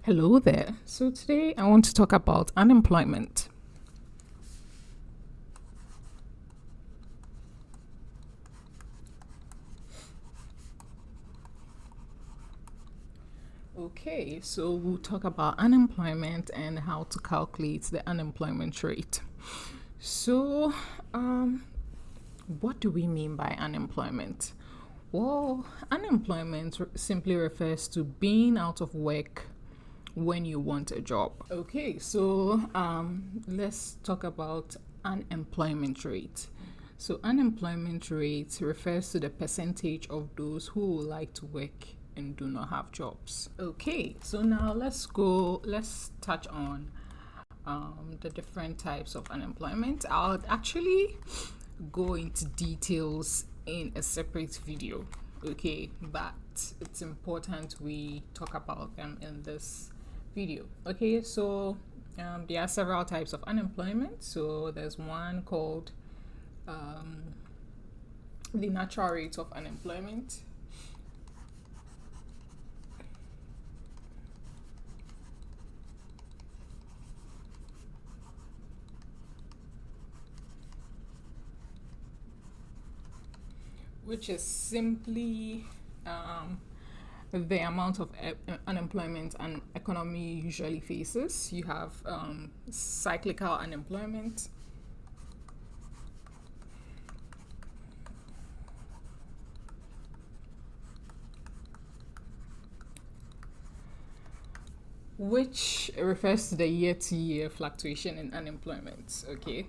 Hello there. So today I want to talk about unemployment. Okay, so we'll talk about unemployment and how to calculate the unemployment rate. So, what do we mean by unemployment? Well, unemployment simply refers to being out of work when you want a job. Okay, so let's talk about unemployment rate. So, unemployment rate refers to the percentage of those who would like to work and do not have jobs. Okay, so now let's touch on the different types of unemployment. I'll actually go into details in a separate video, okay, but it's important we talk about them in this video. Okay, so there are several types of unemployment. So there's one called the natural rate of unemployment, which is simply the amount of unemployment an economy usually faces. You have cyclical unemployment, which refers to the year-to-year fluctuation in unemployment. Okay,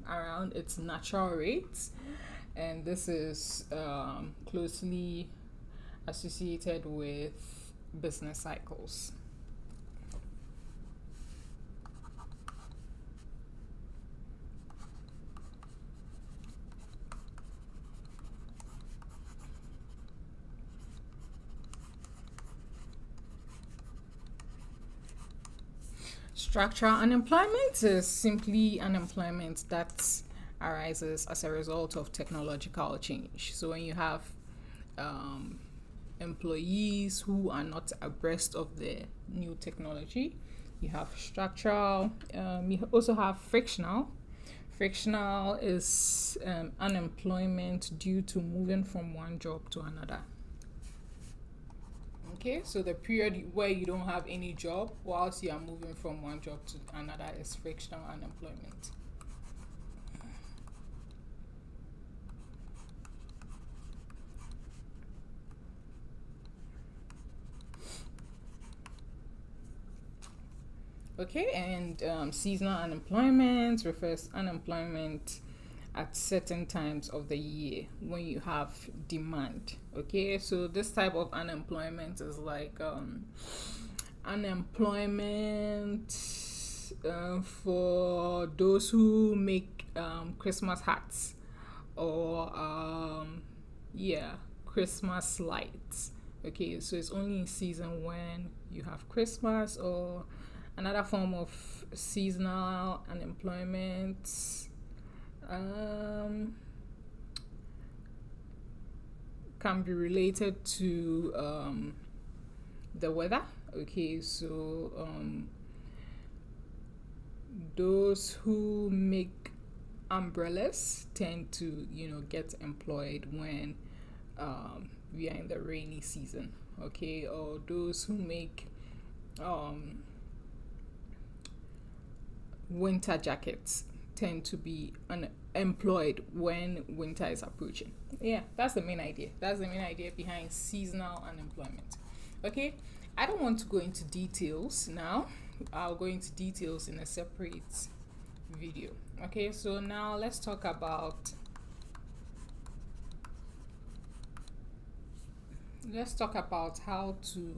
around its natural rate, and this is closely associated with business cycles. Structural unemployment is simply unemployment that arises as a result of technological change. So when you have employees who are not abreast of the new technology, you have structural, you also have frictional. Frictional is unemployment due to moving from one job to another. Okay, so the period where you don't have any job whilst you are moving from one job to another is frictional unemployment. Okay, and seasonal unemployment refers unemployment at certain times of the year when you have demand. Okay, so this type of unemployment is like unemployment for those who make Christmas hats or Christmas lights. Okay, so it's only in season when you have Christmas. Or another form of seasonal unemployment can be related to the weather. Okay, so those who make umbrellas tend to get employed when we are in the rainy season. Okay, or those who make winter jackets tend to be unemployed when winter is approaching. Yeah, that's the main idea. That's the main idea behind seasonal unemployment. Okay, I don't want to go into details now. I'll go into details in a separate video. Okay, so now let's talk about how to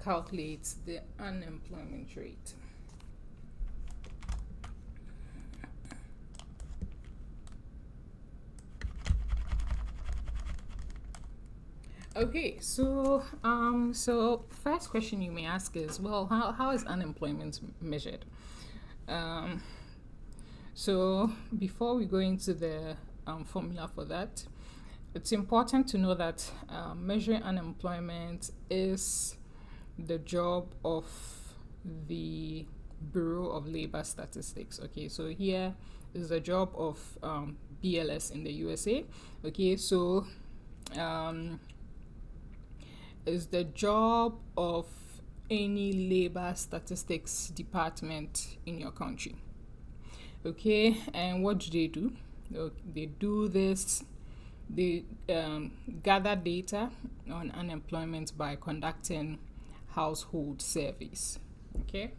calculate the unemployment rate. Okay, so first question you may ask is, well, how is unemployment measured? So before we go into the formula for that, it's important to know that measuring unemployment is the job of the Bureau of Labor Statistics. Okay, so here is the job of BLS in the USA. Okay, so is the job of any labor statistics department in your country. Okay, and what do they do? They do this. They gather data on unemployment by conducting household surveys. Okay,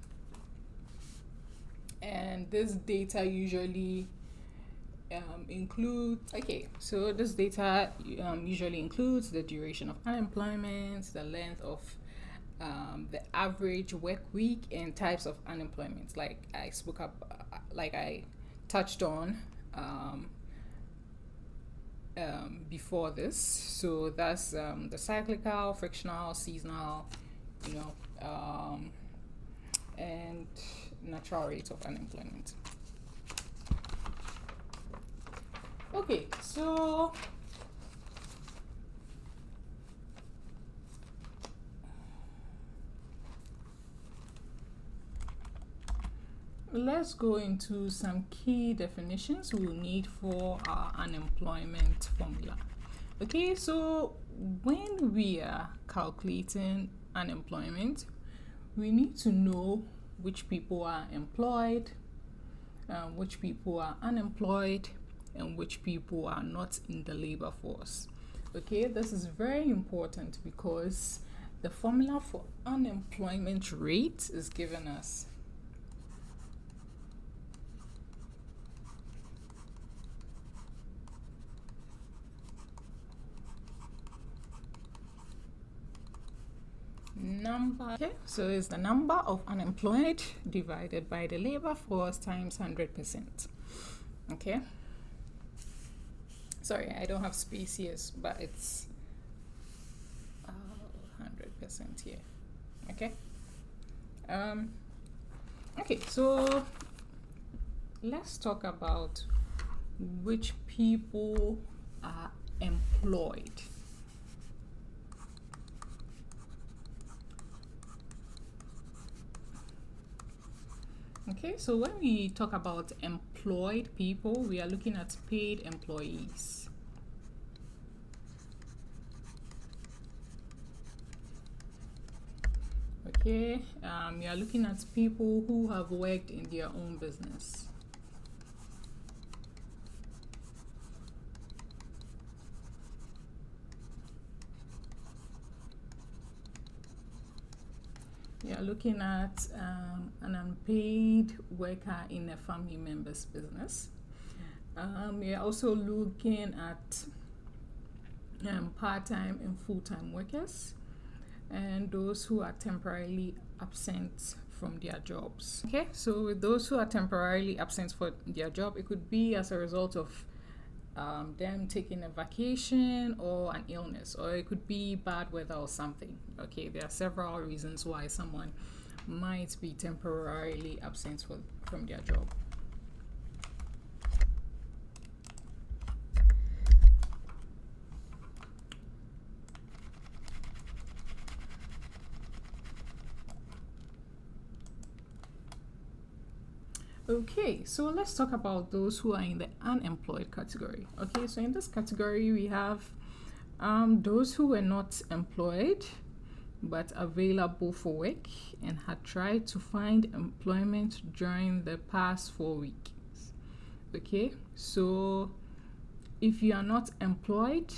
and this data usually includes this data usually includes the duration of unemployment, the length of the average work week, and types of unemployment, like I touched on before this. So that's the cyclical, frictional, seasonal, and natural rate of unemployment. Okay, so let's go into some key definitions we'll need for our unemployment formula. Okay, so when we are calculating unemployment, we need to know which people are employed, which people are unemployed, and which people are not in the labor force. Okay, this is very important because the formula for unemployment rate is given us. Okay, so it's the number of unemployed divided by the labor force times 100%. Okay, sorry, I don't have space here, but it's 100% here. Okay. Okay, so let's talk about which people are employed. Okay, so when we talk about employed people, we are looking at paid employees. Okay, we are looking at people who have worked in their own business. We are looking at an unpaid worker in a family member's business. We are also looking at part-time and full-time workers, and those who are temporarily absent from their jobs. Okay, so with those who are temporarily absent for their job, it could be as a result of them taking a vacation or an illness, or it could be bad weather or something. Okay, there are several reasons why someone might be temporarily absent from their job. Okay, so let's talk about those who are in the unemployed category. Okay, so in this category, we have those who were not employed but available for work and had tried to find employment during the past 4 weeks. Okay, so if you are not employed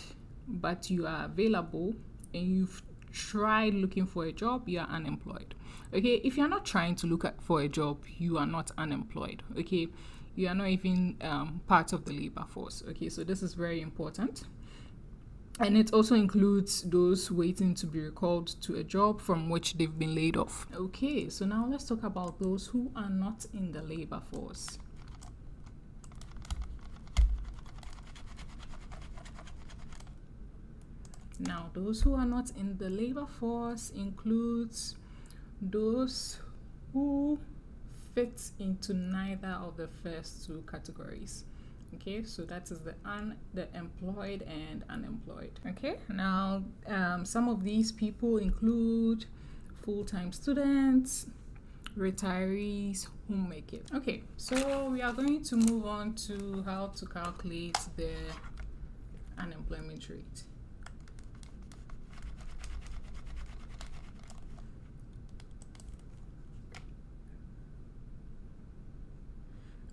but you are available and you've tried looking for a job, you are unemployed. Okay, if you're not trying to look for a job, you are not unemployed. Okay, you are not even part of the labor force. Okay, so this is very important. And it also includes those waiting to be recalled to a job from which they've been laid off. Okay, so now let's talk about those who are not in the labor force. Now, those who are not in the labor force includes those who fit into neither of the first two categories. Okay, so that is the employed and unemployed. Okay, now some of these people include full-time students, retirees, homemaker. Okay, so we are going to move on to how to calculate the unemployment rate.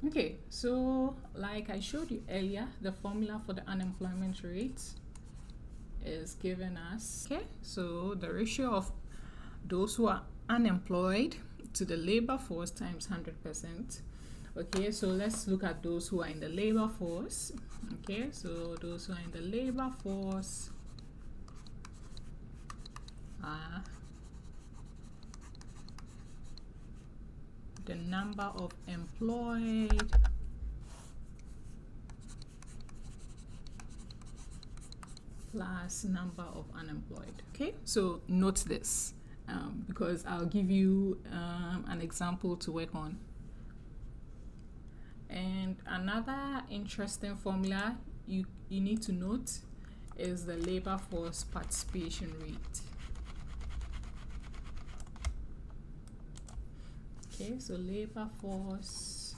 Okay, so like I showed you earlier, the formula for the unemployment rate is given as, okay, so the ratio of those who are unemployed to the labor force times 100%. Okay, so let's look at those who are in the labor force. Okay, so those who are in the labor force are the number of employed plus number of unemployed. Okay, so note this because I'll give you an example to work on. And another interesting formula you need to note is the labor force participation rate. Okay, so labor force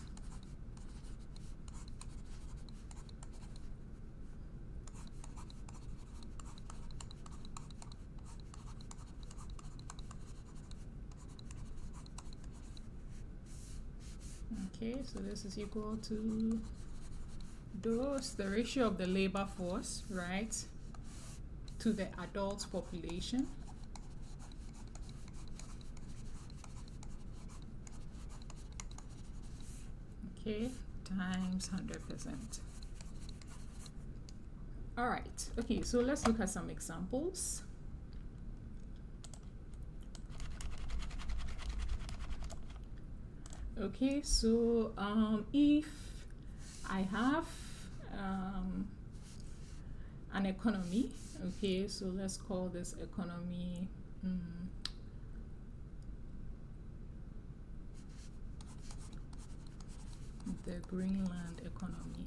okay, so this is equal to the ratio of the labor force, right, to the adult population times 100%. All right, okay, so let's look at some examples. Okay, so if I have an economy, okay, so let's call this economy the Greenland economy.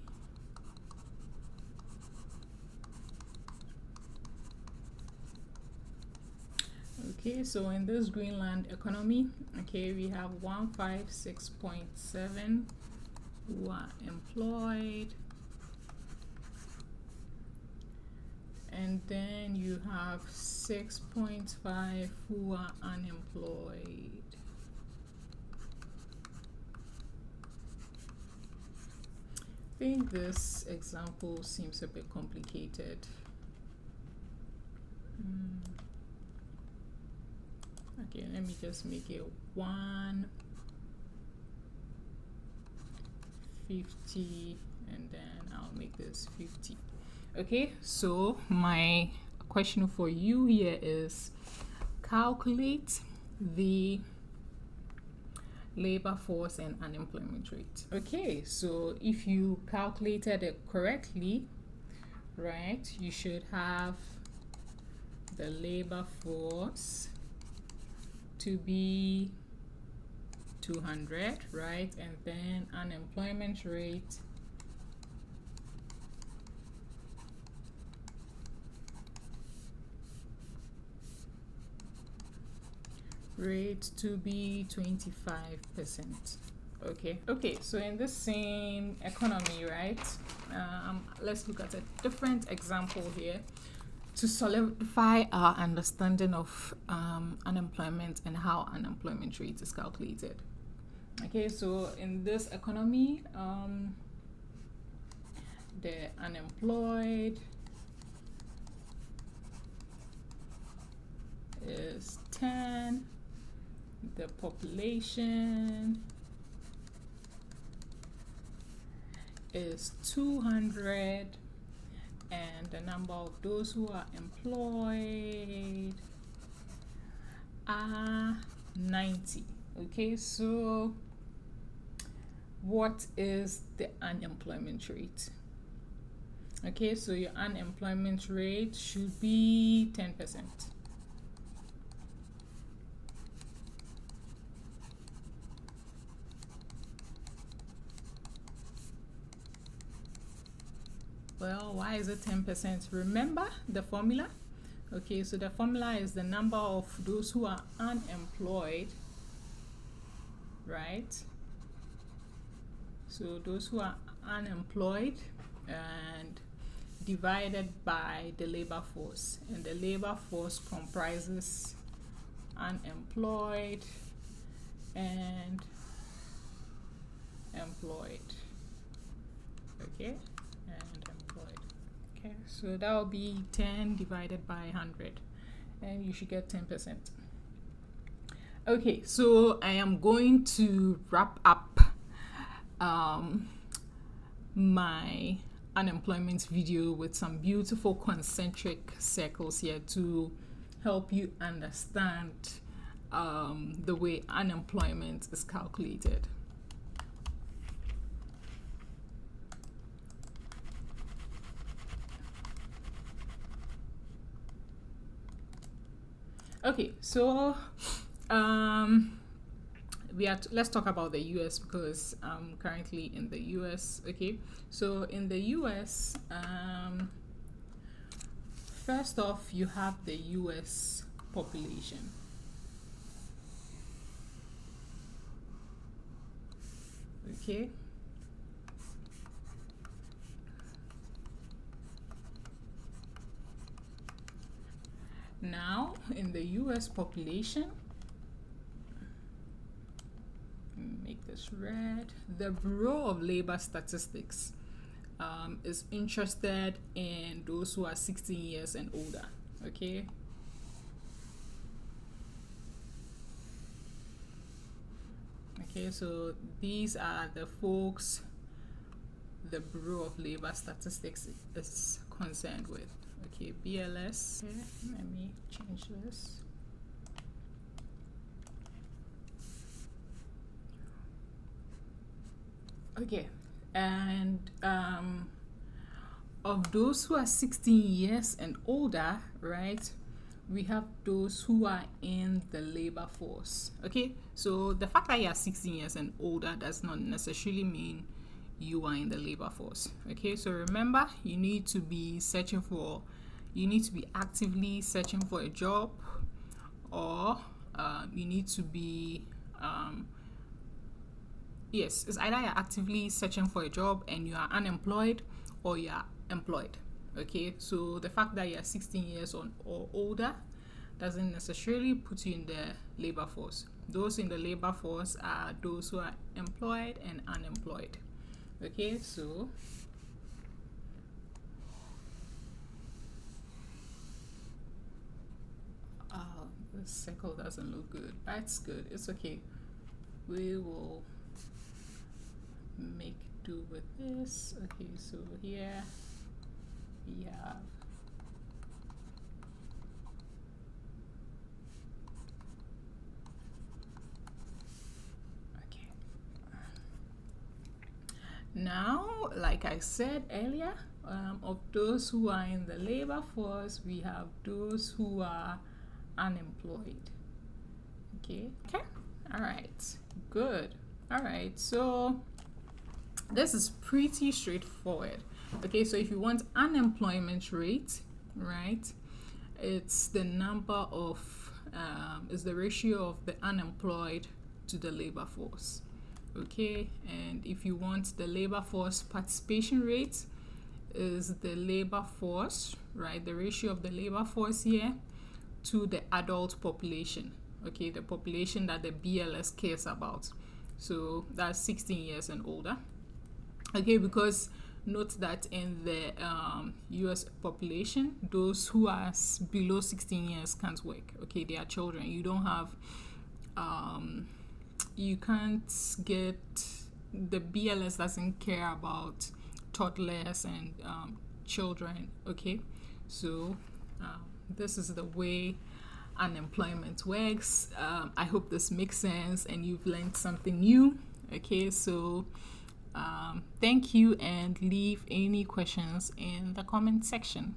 Okay, so in this Greenland economy, okay, we have 156.7 who are employed, and then you have 6.5 who are unemployed. I think this example seems a bit complicated. Okay, let me just make it 150 and then I'll make this 50. Okay, so my question for you here is calculate the labor force and unemployment rate. Okay, so if you calculated it correctly, right, you should have the labor force to be 200, right, and then unemployment rate to be 25%. Okay, so in the same economy, right, let's look at a different example here to solidify our understanding of unemployment and how unemployment rate is calculated. Okay, so in this economy, the unemployed is 10, the population is 200, and the number of those who are employed are 90. Okay, so what is the unemployment rate? Okay, so your unemployment rate should be 10%. Well, why is it 10%? Remember the formula? Okay, so the formula is the number of those who are unemployed, right? So those who are unemployed and divided by the labor force, and the labor force comprises unemployed and employed. Okay, and employed. Okay, so that will be 10 divided by 100, and you should get 10%. Okay, so I am going to wrap up my unemployment video with some beautiful concentric circles here to help you understand the way unemployment is calculated. Okay, so let's talk about the US because I'm currently in the US. Okay, so in the US, first off, you have the US population. Okay. Now, in the US population, make this red, the Bureau of Labor Statistics is interested in those who are 16 years and older. Okay. Okay, so these are the folks the Bureau of Labor Statistics is concerned with. Okay, BLS. Okay, let me change this. Okay, and of those who are 16 years and older, right, we have those who are in the labor force. Okay, so the fact that you are 16 years and older does not necessarily mean you are in the labor force. Okay, so remember, you need to be actively searching for a job, or you need to be yes, it's either you're actively searching for a job and you are unemployed, or you are employed. Okay, so the fact that you're 16 years or older doesn't necessarily put you in the labor force. Those in the labor force are those who are employed and unemployed. Okay, so this circle doesn't look good. That's good. It's okay. We will make do with this. Okay, so here we have now, like I said earlier, of those who are in the labor force, we have those who are unemployed. Okay, all right, good. All right, so this is pretty straightforward. Okay, so if you want unemployment rate, right, it's the number of is the ratio of the unemployed to the labor force. Okay, and if you want the labor force participation rate, is the labor force, right, the ratio of the labor force here to the adult population. Okay, the population that the BLS cares about. So that's 16 years and older. Okay, because note that in the US population, those who are below 16 years can't work. Okay, they are children. You don't have you can't get, the BLS doesn't care about toddlers and children. Okay, so this is the way unemployment works. I hope this makes sense and you've learned something new. Okay, so thank you, and leave any questions in the comment section.